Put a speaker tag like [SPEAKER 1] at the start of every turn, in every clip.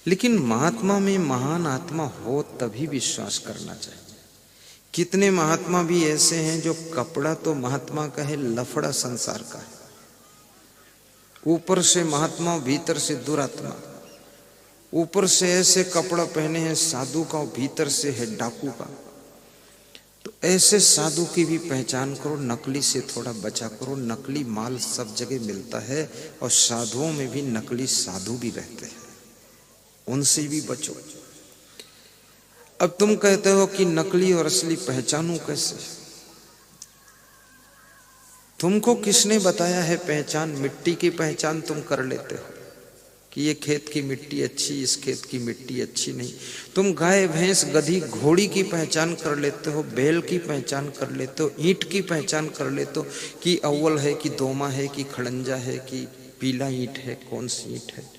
[SPEAKER 1] लेकिन महात्मा में महान आत्मा हो तभी विश्वास करना चाहिए। कितने महात्मा भी ऐसे हैं जो कपड़ा तो महात्मा का है, लफड़ा संसार का है। ऊपर से महात्मा, भीतर से दुरात्मा। ऊपर से ऐसे कपड़ा पहने हैं साधु का, भीतर से है डाकू का। तो ऐसे साधु की भी पहचान करो, नकली से थोड़ा बचा करो। नकली माल सब जगह मिलता है और साधुओं में भी नकली साधु भी रहते हैं, उनसे भी बचो। अब तुम कहते हो कि नकली और असली पहचानूं कैसे? तुमको किसने बताया है पहचान? मिट्टी की पहचान तुम कर लेते हो कि ये खेत की मिट्टी अच्छी, इस खेत की मिट्टी अच्छी नहीं। तुम गाय, भैंस, गधी, घोड़ी की पहचान कर लेते हो, बैल की पहचान कर लेते हो, ईंट की पहचान कर लेते हो कि अव्वल है कि दोमा है कि खड़ंजा है कि पीला ईंट है, कौन सी ईंट है।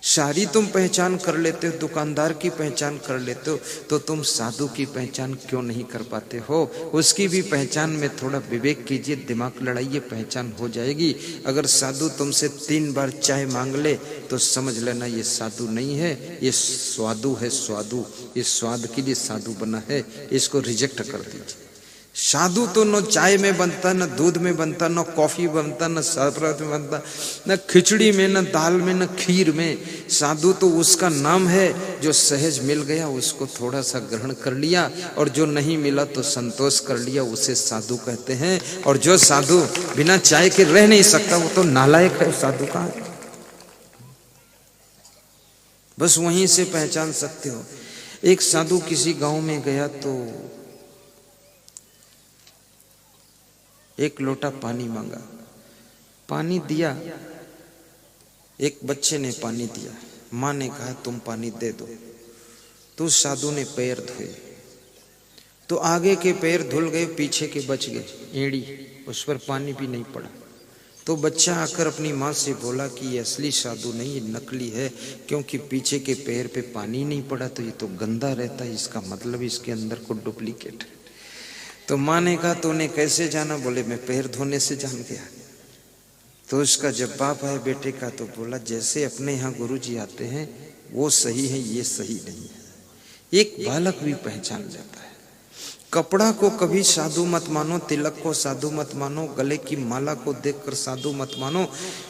[SPEAKER 1] सारी तुम पहचान कर लेते हो, दुकानदार की पहचान कर लेते हो, तो तुम साधु की पहचान क्यों नहीं कर पाते हो? उसकी भी पहचान में थोड़ा विवेक कीजिए, दिमाग लड़ाइए, पहचान हो जाएगी। अगर साधु तुमसे 3 बार चाय मांग ले तो समझ लेना ये साधु नहीं है, ये स्वादु है, स्वादु। ये स्वाद के लिए साधु बना है, इसको रिजेक्ट कर दीजिए। साधु तो न चाय में बनता, न दूध में बनता, न कॉफी बनता, न शरबत में बनता, न खिचड़ी में, न दाल में, न खीर में। साधु तो उसका नाम है, जो सहज मिल गया उसको थोड़ा सा ग्रहण कर लिया, और जो नहीं मिला तो संतोष कर लिया, उसे साधु कहते हैं। और जो साधु बिना चाय के रह नहीं सकता वो तो नालायक है। साधु का बस वहीं से पहचान सकते हो। एक साधु किसी गांव में गया तो एक लोटा पानी मांगा, पानी दिया। एक बच्चे ने पानी दिया, माँ ने कहा तुम पानी दे दो। तो साधु ने पैर धोए, तो आगे के पैर धुल गए, पीछे के बच गए एड़ी, उस पर पानी भी नहीं पड़ा। तो बच्चा आकर अपनी माँ से बोला कि ये असली साधु नहीं, ये नकली है, क्योंकि पीछे के पैर पे पानी नहीं पड़ा तो ये तो गंदा रहता है, इसका मतलब इसके अंदर को डुप्लीकेट है। तो माँ ने कहा तूने कैसे जाना? बोले मैं पैर धोने से जान गया। तो उसका जब बाप है बेटे का, तो बोला जैसे अपने यहाँ गुरुजी आते हैं वो सही है, ये सही नहीं है। एक बालक भी पहचान जाता है। कपड़ा को कभी साधु मत मानो, तिलक को साधु मत मानो, गले की माला को देखकर साधु मत मानो।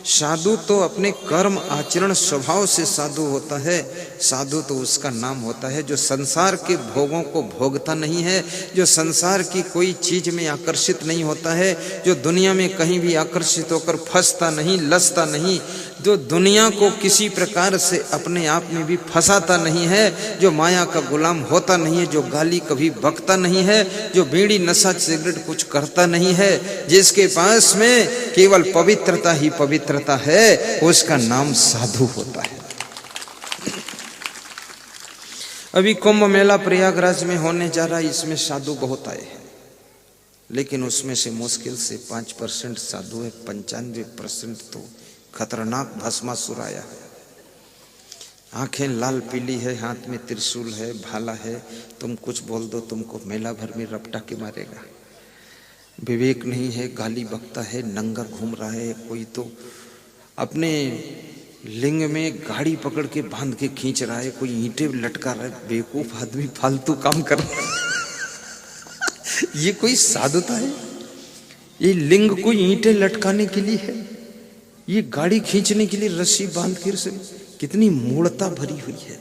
[SPEAKER 1] साधु तो अपने कर्म, आचरण, स्वभाव से साधु होता है। साधु तो उसका नाम होता है जो संसार के भोगों को भोगता नहीं है, जो संसार की कोई चीज में आकर्षित नहीं होता है, जो दुनिया में कहीं भी आकर्षित होकर फंसता नहीं, लसता नहीं, जो दुनिया को किसी प्रकार से अपने आप में भी फंसाता नहीं है, जो माया का गुलाम होता नहीं है, जो गाली कभी बकता नहीं है, जो बीड़ी, नशा, सिगरेट कुछ करता नहीं है, जिसके पास में केवल पवित्रता ही पवित्रता है, उसका नाम साधु होता है। अभी कुंभ मेला प्रयागराज में होने जा रहा है, इसमें साधु बहुत आए हैं, लेकिन उसमें से मुश्किल से 5% साधु है, 95% तो खतरनाक भस्मासुर आया है। आंखें लाल पीली है, हाथ में त्रिशूल है, भाला है, तुम कुछ बोल दो तुमको मेला भर में रपटा के मारेगा। विवेक नहीं है, गाली बकता है, नंगा घूम रहा है। कोई तो अपने लिंग में गाड़ी पकड़ के बांध के खींच रहा है, कोई ईंटें लटका रहा है। बेवकूफ आदमी फालतू काम कर रहा है। ये कोई साधुता है? ये लिंग कोई ईंटें लटकाने के लिए है? ये गाड़ी खींचने के लिए रस्सी बांध कर से? कितनी मूढ़ता भरी हुई है।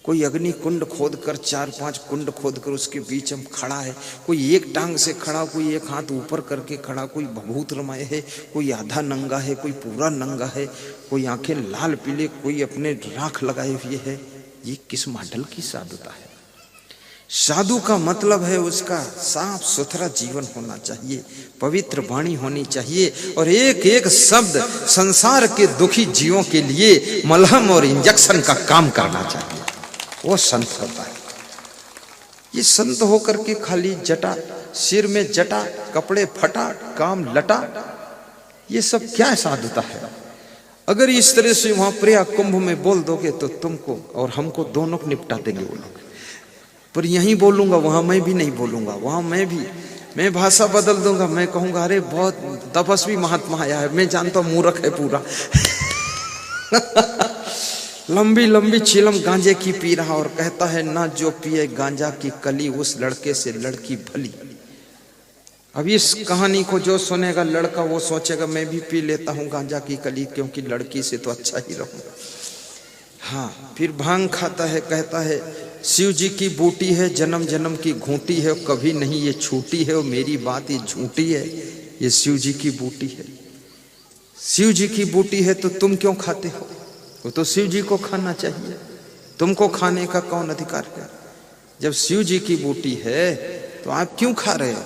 [SPEAKER 1] कोई अग्नि कुंड खोद कर, 4-5 कुंड खोद कर उसके बीच में खड़ा है। कोई एक टांग से खड़ा, कोई एक हाथ ऊपर करके खड़ा, कोई भभूत रमाए है, कोई आधा नंगा है, कोई पूरा नंगा है, कोई आंखें लाल पीले, कोई अपने राख लगाए हुए है। ये किस मॉडल की साधुता है? साधु का मतलब है उसका साफ सुथरा जीवन होना चाहिए, पवित्र वाणी होनी चाहिए, और एक एक शब्द संसार के दुखी जीवों के लिए मलहम और इंजेक्शन का काम करना चाहिए। वो संत होता है। ये संत होकर के खाली जटा, सिर में जटा, कपड़े फटा, काम लटा, ये सब क्या साधुता है? अगर इस तरह से वहां प्रयाग कुंभ में बोल दोगे तो तुमको और हमको दोनों को निपटा देंगे वो लोग। पर यहीं बोलूंगा, वहां मैं भी नहीं बोलूंगा। वहां मैं भाषा बदल दूंगा। मैं कहूंगा अरे बहुत तपस्वी महात्मा आया है, मैं जानता हूं मूर्ख है पूरा। लंबी लंबी चिलम गांजे की पी रहा और कहता है ना जो पिए गांजा की कली उस लड़के से लड़की भली। अब इस कहानी को जो सुनेगा लड़का वो सोचेगा मैं भी पी लेता हूं गांजा की कली क्योंकि लड़की से तो अच्छा ही रहूंगा। हाँ, फिर भांग खाता है, कहता है शिव जी की बूटी है, जन्म जन्म की घूंटी है, कभी नहीं ये छूटी है, और मेरी बात ये झूठी है, ये शिव जी की बूटी है। शिव जी की बूटी है तो तुम क्यों खाते हो? वो तो शिव जी को खाना चाहिए, तुमको खाने का कौन अधिकार है? जब शिव जी की बूटी है तो आप क्यों खा रहे हो?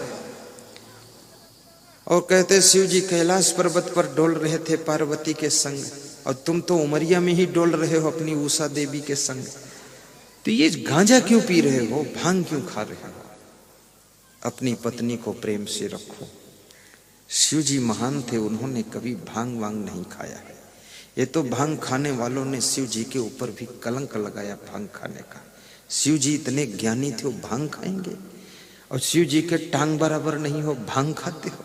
[SPEAKER 1] और कहते शिव जी कैलाश पर्वत पर डोल रहे थे पार्वती के संग, और तुम तो उमरिया में ही डोल रहे हो अपनी उषा देवी के संग। तो ये गांजा क्यों पी रहे हो, भांग क्यों खा रहे हो? अपनी पत्नी को प्रेम से रखो। शिव जी महान थे, उन्होंने कभी भांग वांग नहीं खाया है। ये तो भांग खाने वालों ने शिव जी के ऊपर भी कलंक लगाया भांग खाने का। शिव जी इतने ज्ञानी थे, वो भांग खाएंगे? और शिव जी के टांग बराबर नहीं हो, भांग खाते हो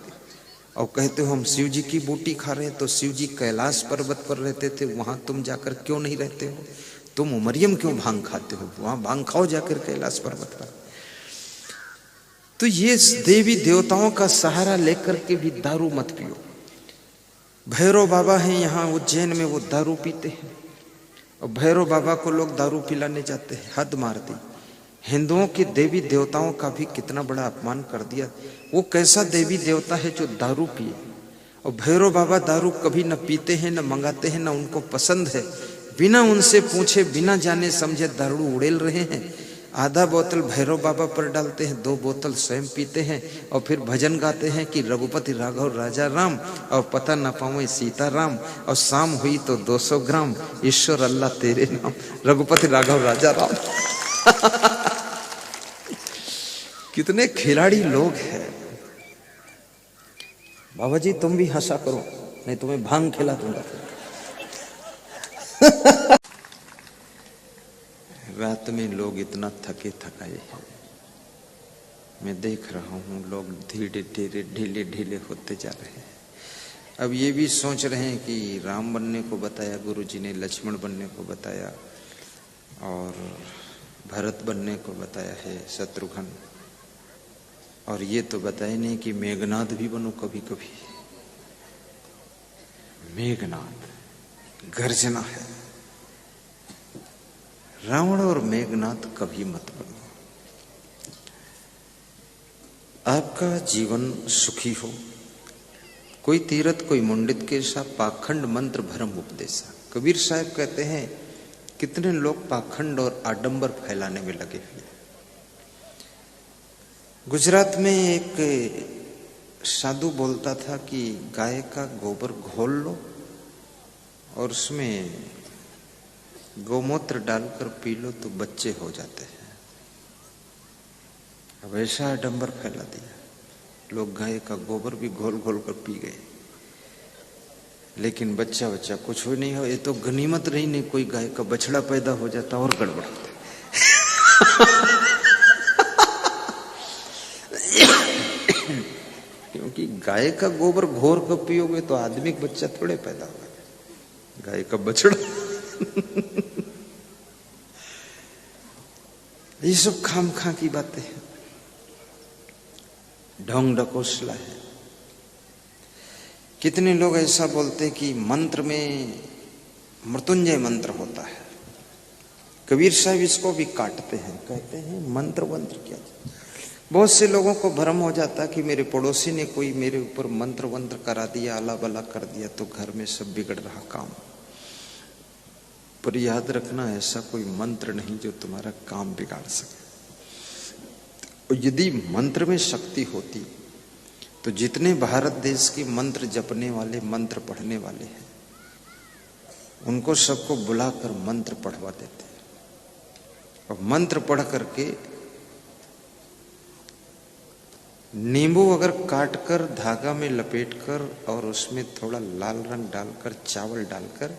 [SPEAKER 1] और कहते हो हम शिव जी की बूटी खा रहे हैं। तो शिव जी कैलाश पर्वत पर रहते थे, वहां तुम जाकर क्यों नहीं रहते हो? तुम उमरियम क्यों भांग खाते हो? वहां भांग खाओ जाकर कैलाश पर्वत पर। तो ये देवी देवताओं का सहारा लेकर के भी दारू मत पियो। भैरव बाबा हैं यहाँ उज्जैन में, वो दारू पीते हैं और भैरव बाबा को लोग दारू पिलाने जाते हैं। हद मार दी। हिंदुओं के देवी देवताओं का भी कितना बड़ा अपमान कर दिया। वो कैसा देवी देवता है जो दारू पिए? और भैरव बाबा दारू कभी न पीते हैं, न मंगाते हैं, न उनको पसंद है। बिना उनसे पूछे, बिना जाने समझे दारू उड़ेल रहे हैं। आधा बोतल भैरव बाबा पर डालते हैं, 2 बोतल स्वयं पीते हैं और फिर भजन गाते हैं कि रघुपति राघव राजा राम, और पता न पावे सीता राम, और शाम हुई तो 200 ग्राम, ईश्वर अल्लाह तेरे नाम, रघुपति राघव राजा राम। कितने खिलाड़ी लोग हैं। बाबा जी तुम भी हंसा करो, नहीं तुम्हें भांग खिला दूंगा। रात में लोग इतना थके थकाए हैं, मैं देख रहा हूं लोग धीरे धीरे ढीले ढीले होते जा रहे हैं। अब ये भी सोच रहे हैं कि राम बनने को बताया गुरुजी ने, लक्ष्मण बनने को बताया और भरत बनने को बताया है, शत्रुघ्न, और ये तो बताया नहीं कि मेघनाद भी बनो कभी कभी। मेघनाद गर्जना है। रावण और मेघनाद कभी मत बनो। आपका जीवन सुखी हो। कोई तीरथ कोई मुंडित के सा, पाखंड मंत्र भरम उपदेशा। कबीर साहब कहते हैं कितने लोग पाखंड और आडंबर फैलाने में लगे हुए। गुजरात में एक साधु बोलता था कि गाय का गोबर घोल लो और उसमें गोमूत्र डालकर पी लो तो बच्चे हो जाते हैं। अब ऐसा आडंबर फैला दिया, लोग गाय का गोबर भी घोल घोल कर पी गए, लेकिन बच्चा बच्चा कुछ भी नहीं हो। ये तो गनीमत रही नहीं, कोई गाय का बछड़ा पैदा हो जाता और गड़बड़ होता। क्योंकि गाय का गोबर घोर कर पियोगे तो आदमी का बच्चा थोड़े पैदा होगा, गाय का बछड़ा। ये सब खाम खा की बातें हैं, ढोंग ढकोसला है। कितने लोग ऐसा बोलते कि मंत्र में मृत्युंजय मंत्र होता है। कबीर साहब इसको भी काटते हैं, कहते हैं मंत्र वंत्र क्या। बहुत से लोगों को भ्रम हो जाता कि मेरे पड़ोसी ने कोई मेरे ऊपर मंत्र वंत्र करा दिया, आला बला कर दिया तो घर में सब बिगड़ रहा काम। पर याद रखना ऐसा कोई मंत्र नहीं जो तुम्हारा काम बिगाड़ सके। और यदि मंत्र में शक्ति होती तो जितने भारत देश के मंत्र जपने वाले, मंत्र पढ़ने वाले हैं, उनको सबको बुलाकर मंत्र पढ़वा देते। और मंत्र पढ़ करके नींबू अगर काटकर धागा में लपेटकर और उसमें थोड़ा लाल रंग डालकर, चावल डालकर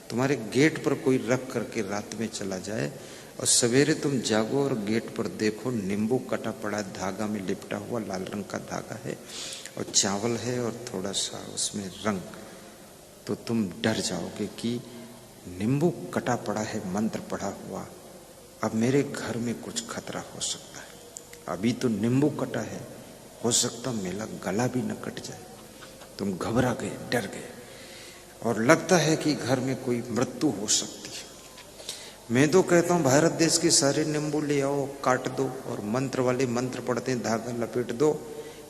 [SPEAKER 1] तुम्हारे गेट पर कोई रख करके रात में चला जाए और सवेरे तुम जागो और गेट पर देखो नींबू कटा पड़ा, धागा में लिपटा हुआ लाल रंग का धागा है और चावल है और थोड़ा सा उसमें रंग, तो तुम डर जाओगे कि नींबू कटा पड़ा है, मंत्र पड़ा हुआ, अब मेरे घर में कुछ खतरा हो सकता है। अभी तो नींबू कटा है, हो सकता मेरा गला भी न कट जाए। तुम घबरा गए, डर गए और लगता है कि घर में कोई मृत्यु हो सकती है। मैं तो कहता हूं भारत देश के सारे नींबू ले आओ, काट दो और मंत्र वाले मंत्र पढ़ते हैं, धागा लपेट दो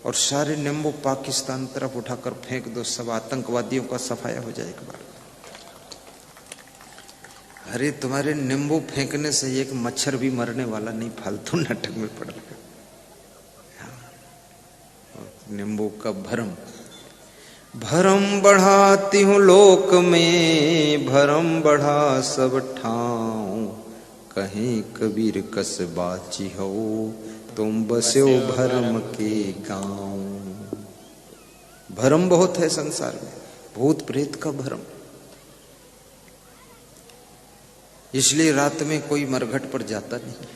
[SPEAKER 1] और सारे नींबू पाकिस्तान तरफ उठाकर फेंक दो, सब आतंकवादियों का सफाया हो जाए एक बार। अरे तुम्हारे नींबू फेंकने से एक मच्छर भी मरने वाला नहीं, फालतू नाटक में पड़ गया। नींबू का भरम भरम बढ़ाती हूँ लोक में, भरम बढ़ा सब ठाऊं, कहीं कबीर कस बाची हो, तुम बस्यो भरम के गांव। भरम बहुत है संसार में, भूत प्रेत का भरम। इसलिए रात में कोई मरघट पर जाता नहीं।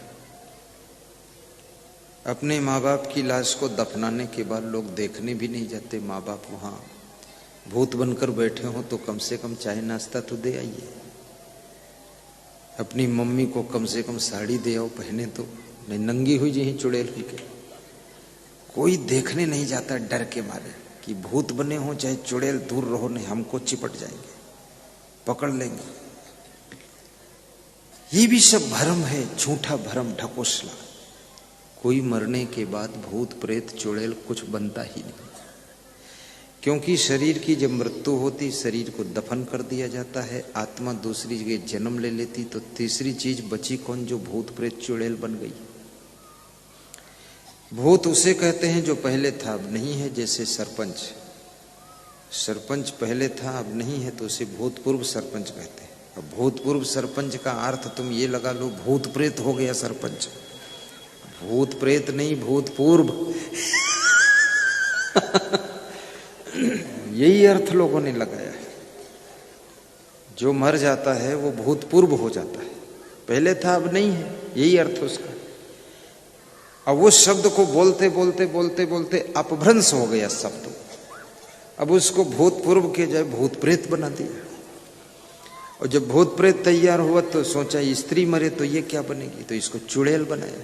[SPEAKER 1] अपने माँ बाप की लाश को दफनाने के बाद लोग देखने भी नहीं जाते। माँ बाप वहां भूत बनकर बैठे हो तो कम से कम चाय नाश्ता तो दे आइए। अपनी मम्मी को कम से कम साड़ी दे आओ, पहने तो नहीं नंगी हुई जी चुड़ैल हुई के। कोई देखने नहीं जाता डर के मारे कि भूत बने हो चाहे चुड़ैल, दूर रहो नहीं हमको चिपट जाएंगे, पकड़ लेंगे। ये भी सब भ्रम है, झूठा भ्रम, ढकोसला। कोई मरने के बाद भूत प्रेत चुड़ैल कुछ बनता ही नहीं, क्योंकि शरीर की जब मृत्यु होती शरीर को दफन कर दिया जाता है, आत्मा दूसरी जगह जन्म ले लेती, तो तीसरी चीज बची कौन? जो भूत प्रेत चुड़ैल बन गई। भूत उसे कहते हैं जो पहले था अब नहीं है, जैसे सरपंच। सरपंच पहले था अब नहीं है तो उसे भूतपूर्व सरपंच कहते हैं। अब भूतपूर्व सरपंच का अर्थ तुम ये लगा लो भूत प्रेत हो गया सरपंच। भूत प्रेत नहीं, भूतपूर्व। यही अर्थ लोगों ने लगाया है। जो मर जाता है वो भूतपूर्व हो जाता है, पहले था अब नहीं है, यही अर्थ उसका। अब वो शब्द को बोलते बोलते बोलते बोलते अपभ्रंश हो गया शब्द। अब उसको भूतपूर्व के जाए भूत प्रेत बना दिया। और जब भूत प्रेत तैयार हुआ तो सोचा स्त्री मरे तो ये क्या बनेगी, तो इसको चुड़ैल बनाया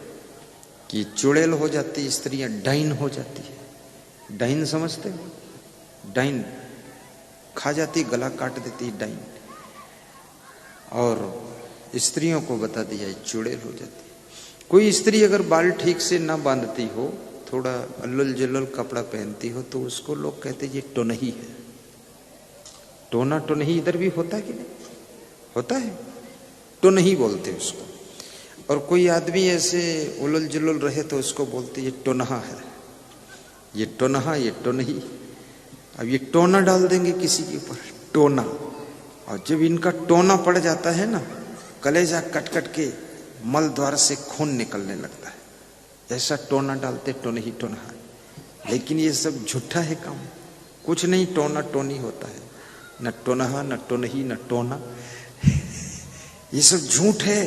[SPEAKER 1] कि चुड़ैल हो जाती, स्त्रियां डाइन हो जाती है। डाइन समझते हो? डाइन खा जाती, गला काट देती डाइन। और स्त्रियों को बता दिया चुड़ैल हो जाती। कोई स्त्री अगर बाल ठीक से ना बांधती हो, थोड़ा अल्लल जल्लल कपड़ा पहनती हो, तो उसको लोग कहते ये टोनही है। टोना टोनही इधर भी होता है कि नहीं होता है? टोनही बोलते उसको। और कोई आदमी ऐसे उलल जुलल रहे तो उसको बोलते ये टोनहा है, ये टोनहा, ये टोनही। अब ये टोना डाल देंगे किसी के ऊपर, टोना। और जब इनका टोना पड़ जाता है ना, कलेजा कट कट के मल द्वार से खून निकलने लगता है, ऐसा टोना डालते टोनही टोनहा। लेकिन ये सब झूठा है काम, कुछ नहीं टोना टोनी होता है, न टोनहा न टोनही न टोना। ये सब झूठ है,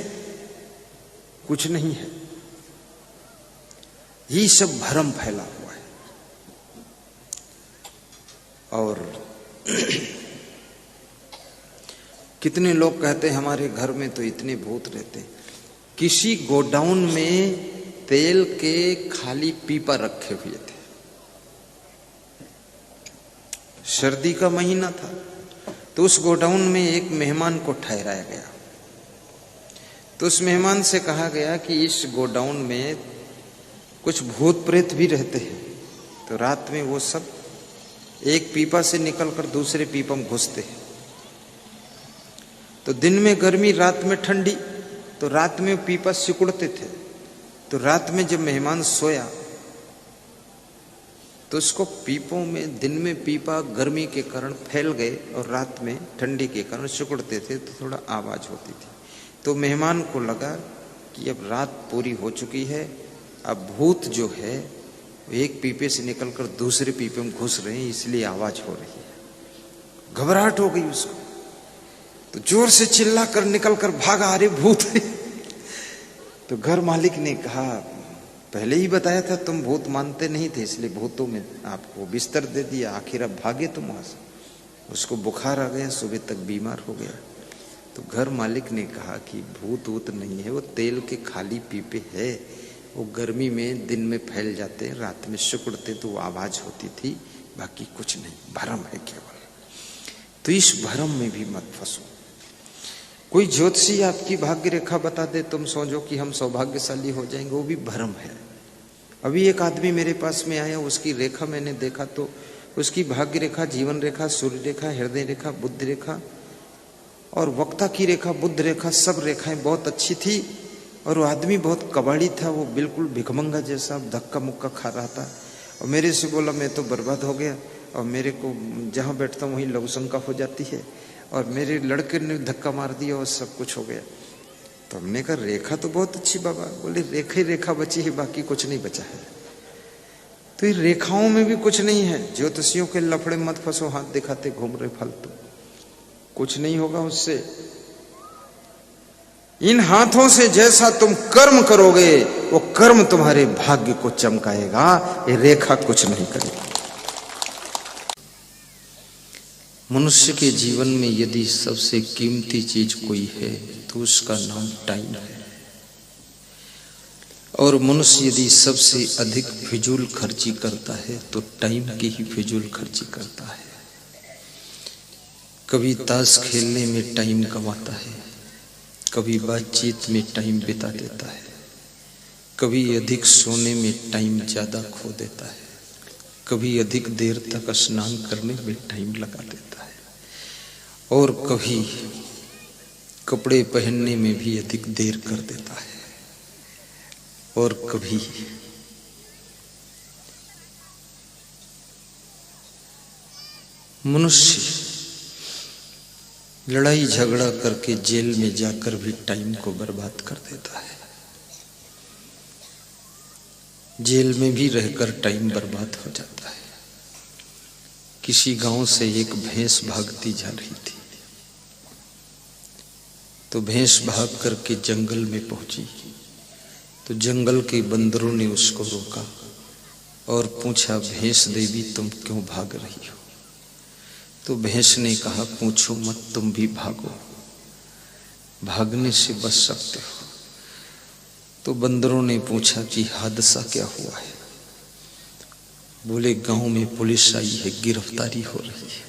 [SPEAKER 1] कुछ नहीं है। ये सब भ्रम फैला हुआ है। और कितने लोग कहते हैं हमारे घर में तो इतने भूत रहते। किसी गोडाउन में तेल के खाली पीपा रखे हुए थे, सर्दी का महीना था, तो उस गोडाउन में एक मेहमान को ठहराया गया। तो उस मेहमान से कहा गया कि इस गोडाउन में कुछ भूत प्रेत भी रहते हैं, तो रात में वो सब एक पीपा से निकलकर दूसरे पीपा में घुसते हैं। तो दिन में गर्मी, रात में ठंडी, तो रात में पीपा सिकुड़ते थे। तो रात में जब मेहमान सोया तो उसको पीपों में, दिन में पीपा गर्मी के कारण फैल गए और रात में ठंडी के कारण सिकुड़ते थे, तो थोड़ा आवाज होती थी। तो मेहमान को लगा कि अब रात पूरी हो चुकी है, अब भूत जो है एक पीपे से निकलकर दूसरे पीपे में घुस रहे हैं, इसलिए आवाज हो रही है। घबराहट हो गई उसको, तो जोर से चिल्ला कर निकल कर भागा, अरे भूत है। तो घर मालिक ने कहा पहले ही बताया था, तुम भूत मानते नहीं थे, इसलिए भूतों में आपको बिस्तर दे दिया, आखिर अब भागे तुम वहां से। उसको बुखार आ गया, सुबह तक बीमार हो गया। तो तो घर मालिक ने कहा कि भूत वूत नहीं है, वो तेल के खाली पीपे है, वो गर्मी में दिन में फैल जाते हैं, रात में सिकुड़ते तो वो आवाज होती थी, बाकी कुछ नहीं, भ्रम है केवल। तो इस भ्रम में भी मत फंसो। कोई ज्योतिषी आपकी भाग्य रेखा बता दे, तुम सोचो कि हम सौभाग्यशाली हो जाएंगे, वो भी भ्रम है। अभी एक आदमी मेरे पास में आया, उसकी रेखा मैंने देखा तो उसकी भाग्य रेखा, जीवन रेखा, सूर्य रेखा, हृदय रेखा, बुद्ध रेखा और वक्ता की रेखा, बुद्ध रेखा, सब रेखाएं बहुत अच्छी थी। और वो आदमी बहुत कबाड़ी था, वो बिल्कुल भिखमंगा जैसा धक्का मुक्का खा रहा था। और मेरे से बोला मैं तो बर्बाद हो गया, और मेरे को जहाँ बैठता हूँ वहीं लघुशंका हो जाती है, और मेरे लड़के ने धक्का मार दिया और सब कुछ हो गया। तो हमने कहा रेखा तो बहुत अच्छी बाबा। बोले रेखा ही रेखा बची है, बाकी कुछ नहीं बचा है। तो ये रेखाओं में भी कुछ नहीं है। ज्योतिषियों के लफड़े मत फंसो, हाथ दिखाते घूम रहे फालतू, कुछ नहीं होगा उससे। इन हाथों से जैसा तुम कर्म करोगे वो कर्म तुम्हारे भाग्य को चमकाएगा, ये रेखा कुछ नहीं करेगी। मनुष्य के जीवन में यदि सबसे कीमती चीज कोई है तो उसका नाम टाइम है। और मनुष्य यदि सबसे अधिक फिजूल खर्ची करता है तो टाइम की ही फिजूल खर्ची करता है। कभी ताश खेलने में टाइम गंवाता है, कभी बातचीत में टाइम बिता देता है, कभी अधिक सोने में टाइम ज्यादा खो देता है, कभी अधिक देर तक स्नान करने में टाइम लगा देता है, और कभी कपड़े पहनने में भी अधिक देर कर देता है, और कभी मनुष्य लड़ाई झगड़ा करके जेल में जाकर भी टाइम को बर्बाद कर देता है। जेल में भी रहकर टाइम बर्बाद हो जाता है। किसी गांव से एक भैंस भागती जा रही थी, तो भैंस भाग करके जंगल में पहुंची। तो जंगल के बंदरों ने उसको रोका और पूछा, भैंस देवी तुम क्यों भाग रही हो? तो भैंस ने कहा, पूछो मत, तुम भी भागो, भागने से बच सकते हो। तो बंदरों ने पूछा कि हादसा क्या हुआ है? बोले गांव में पुलिस आई है, गिरफ्तारी हो रही है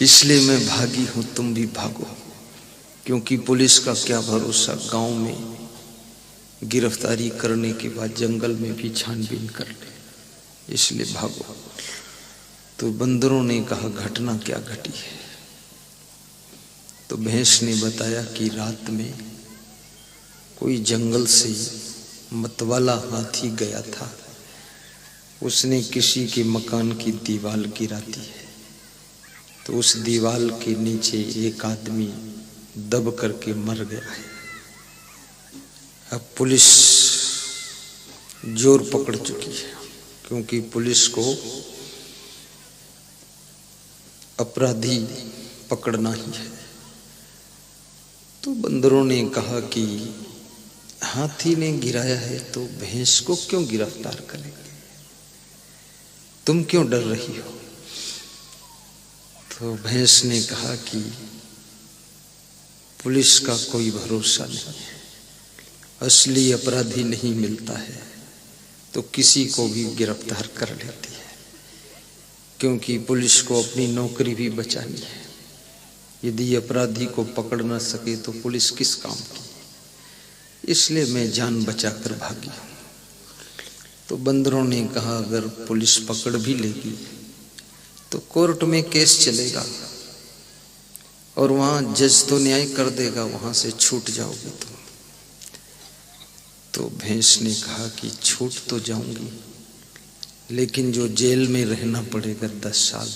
[SPEAKER 1] इसलिए मैं भागी हूं, तुम भी भागो, क्योंकि पुलिस का क्या भरोसा, गांव में गिरफ्तारी करने के बाद जंगल में भी छानबीन कर ले, इसलिए भागो। तो बंदरों ने कहा, घटना क्या घटी है? तो भैंस ने बताया कि रात में कोई जंगल से मतवाला हाथी गया था, उसने किसी के मकान की दीवार गिरा दी है। तो उस दीवार के नीचे एक आदमी दब करके मर गया है। अब पुलिस जोर पकड़ चुकी है, क्योंकि पुलिस को अपराधी पकड़ना ही है। तो बंदरों ने कहा कि हाथी ने गिराया है तो भैंस को क्यों गिरफ्तार करेंगे, तुम क्यों डर रही हो? तो भैंस ने कहा कि पुलिस का कोई भरोसा नहीं है, असली अपराधी नहीं मिलता है तो किसी को भी गिरफ्तार कर लेती है, क्योंकि पुलिस को अपनी नौकरी भी बचानी है। यदि अपराधी को पकड़ ना सके तो पुलिस किस काम की? इसलिए मैं जान बचाकर भागी। तो बंदरों ने कहा, अगर पुलिस पकड़ भी लेगी तो कोर्ट में केस चलेगा और वहां जज तो न्याय कर देगा, वहां से छूट जाओगे तुम। तो भैंस ने कहा कि छूट तो जाऊंगी, लेकिन जो जेल में रहना पड़ेगा 10 साल,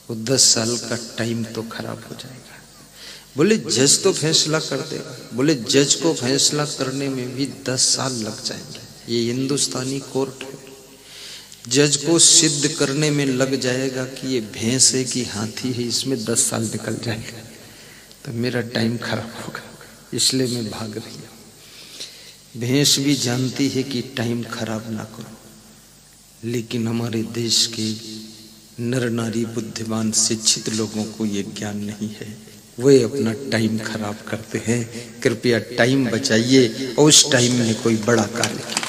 [SPEAKER 1] वो 10 साल का टाइम तो खराब हो जाएगा। बोले जज तो फैसला कर देगा। बोले जज को फैसला करने में भी 10 साल लग जाएंगे, ये हिंदुस्तानी कोर्ट है। जज को सिद्ध करने में लग जाएगा कि ये भैंस है कि हाथी है, इसमें 10 साल निकल जाएगा, तो मेरा टाइम खराब होगा, इसलिए मैं भाग रही हूं। भैंस भी जानती है कि टाइम खराब ना करो, लेकिन हमारे देश के नर नारी बुद्धिमान शिक्षित लोगों को ये ज्ञान नहीं है, वे अपना टाइम खराब करते हैं। कृपया टाइम बचाइए और उस टाइम में कोई बड़ा कार्य कीजिए।